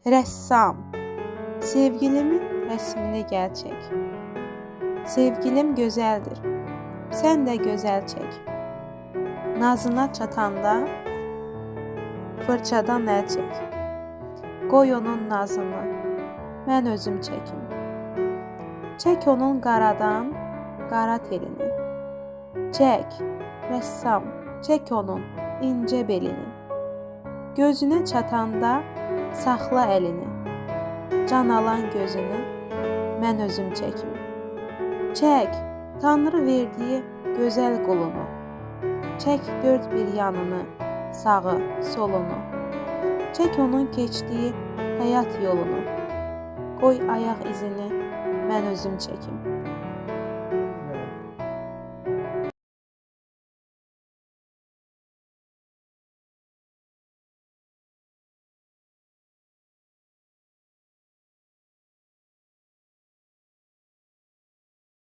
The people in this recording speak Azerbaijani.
Rəssam, sevgilimin rəsmini gəl çək. Sevgilim gözəldir, sən də gözəl çək. Nazına çatanda fırçadan əl çək. Qoy onun nazını, mən özüm çəkim. Çək onun qaradan qara telini. Çək, rəssam, çək onun incə belini. Gözünə çatanda saxla əlini. Can alan gözünü mən özüm çəkim. Çək, Tanrı verdiyi gözəl qulunu. Çək dörd bir yanını, sağı, solunu. Çək onun keçdiyi həyat yolunu. Qoy ayaq izini mən özüm çəkim.